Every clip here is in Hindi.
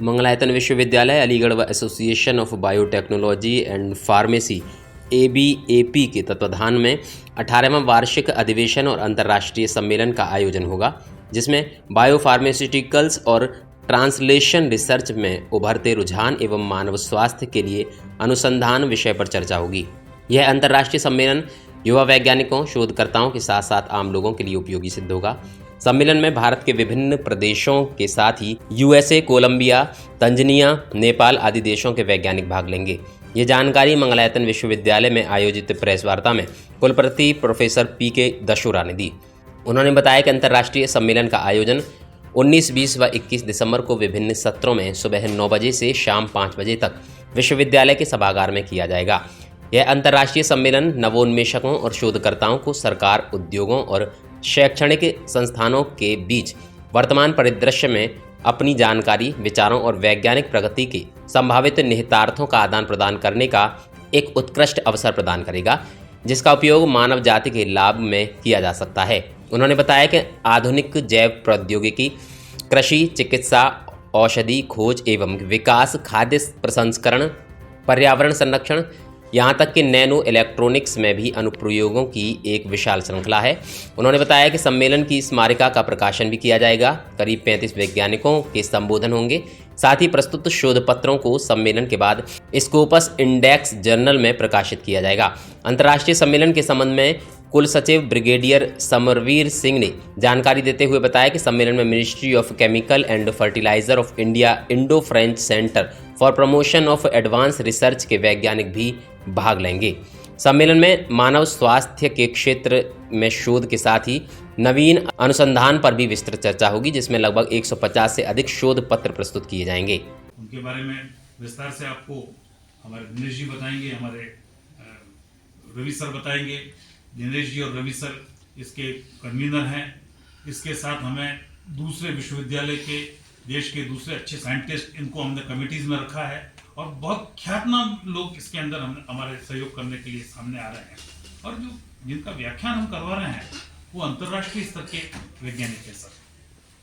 मंगलायतन विश्वविद्यालय अलीगढ़ व association of biotechnology and pharmacy ABAP के तत्वाधान में 18वां वार्षिक अधिवेशन और अंतर्राष्ट्रीय सम्मेलन का आयोजन होगा, जिसमें बायोफार्मास्यूटिकल्स और ट्रांसलेशन रिसर्च में उभरते रुझान एवं मानव स्वास्थ्य के लिए अनुसंधान विषय पर चर्चा होगी। यह अंतर्राष्ट्रीय सम्मेलन युवा वैज्ञानिकों, शोधकर्ताओं के साथ साथ आम लोगों के लिए उपयोगी सिद्ध होगा। सम्मेलन में भारत के विभिन्न प्रदेशों के साथ ही USA, कोलंबिया, तंजानिया, नेपाल आदि देशों के वैज्ञानिक भाग लेंगे। ये जानकारी मंगलायतन विश्वविद्यालय में आयोजित प्रेस वार्ता में कुलपति प्रोफेसर PK दशोरा ने दी। उन्होंने बताया कि अंतर्राष्ट्रीय सम्मेलन का आयोजन 19, 20 व 21 दिसंबर को विभिन्न सत्रों में सुबह 9 बजे से शाम 5 बजे तक विश्वविद्यालय के सभागार में किया जाएगा। यह अंतर्राष्ट्रीय सम्मेलन नवोन्मेषकों और शोधकर्ताओं को सरकार, उद्योगों और शैक्षणिक संस्थानों के बीच वर्तमान परिदृश्य में अपनी जानकारी, विचारों और वैज्ञानिक प्रगति के संभावित निहितार्थों का आदान प्रदान करने का एक उत्कृष्ट अवसर प्रदान करेगा, जिसका उपयोग मानव जाति के लाभ में किया जा सकता है। उन्होंने बताया कि आधुनिक जैव प्रौद्योगिकी, कृषि, चिकित्सा, औषधि खोज एवं विकास, खाद्य प्रसंस्करण, पर्यावरण संरक्षण, यहाँ तक कि नैनो इलेक्ट्रॉनिक्स में भी अनुप्रयोगों की एक विशाल श्रृंखला है। उन्होंने बताया कि सम्मेलन की स्मारिका का प्रकाशन भी किया जाएगा। करीब 35 वैज्ञानिकों के संबोधन होंगे। साथ ही प्रस्तुत शोध पत्रों को सम्मेलन के बाद स्कोपस इंडेक्स जर्नल में प्रकाशित किया जाएगा। अंतर्राष्ट्रीय सम्मेलन के संबंध में कुल सचिव ब्रिगेडियर समरवीर सिंह ने जानकारी देते हुए बताया कि सम्मेलन में ministry of chemical and fertiliser of India, Indo French centre for promotion of advance research के वैज्ञानिक भी भाग लेंगे। सम्मेलन में मानव स्वास्थ्य के क्षेत्र में शोध के साथ ही नवीन अनुसंधान पर भी विस्तृत चर्चा होगी, जिसमें लगभग 150 से अधिक शोध पत्र प्रस्तुत किए जाएंगे। उनके बारे में विस्तार से आपको हमारे दिनेश जी बताएंगे, हमारे रवि सर बताएंगे। दिनेश जी और रवि सर इसके कन्वीनर हैं। इसके साथ हमें दूसरे विश्वविद्यालय के, देश के दूसरे अच्छे साइंटिस्ट, इनको हमने कमिटीज में रखा है और बहुत ख्यातनाम लोग इसके अंदर हमारे सहयोग करने के लिए सामने आ रहे हैं। और जो जिनका व्याख्यान हम करवा रहे हैं वो अंतर्राष्ट्रीय स्तर के वैज्ञानिक हैं सर।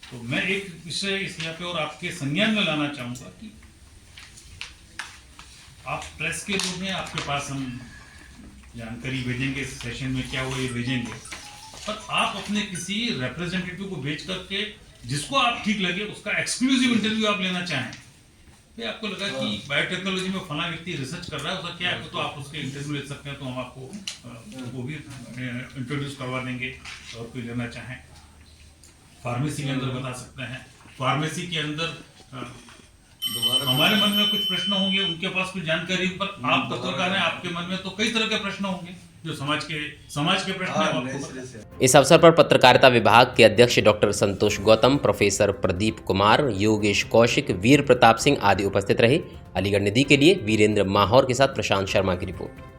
तो मैं एक विषय इस यहाँ पे और आपके संज्ञान में लाना चाहूँगा कि आप प्रेस के लोग हैं, आपके पास हम जानकारी भेजेंगे, सेशन में क्या हुआ ये भेजेंगे, पर आप अपने किसी रिप्रेजेंटेटिव को भेज करके जिसको आप ठीक लगे उसका एक्सक्लूसिव इंटरव्यू आप लेना चाहें, फिर आपको लगा कि बायोटेक्नोलॉजी में फला व्यक्ति रिसर्च कर रहा है, उसका क्या है, तो आप उसके इंटरव्यू ले सकते हैं। तो हम आपको वो भी इंट्रोड्यूस करवा देंगे। और कोई लेना चाहें, फार्मेसी के अंदर बता सकते हैं। फार्मेसी के अंदर हमारे मन में कुछ प्रश्न होंगे, उनके पास कुछ जानकारी, पर आप पत्रकार हैं, आपके मन में तो कई तरह के प्रश्न होंगे जो समाज के प्रश्न हैं आपको। इस अवसर पर पत्रकारिता विभाग के अध्यक्ष डॉक्टर संतोष गौतम, प्रोफेसर प्रदीप कुमार, योगेश कौशिक, वीर प्रताप सिंह आदि उपस्थित रहे। अलीगढ़ निधि के लिए वीरेंद्र माहौर के साथ प्रशांत शर्मा की रिपोर्ट।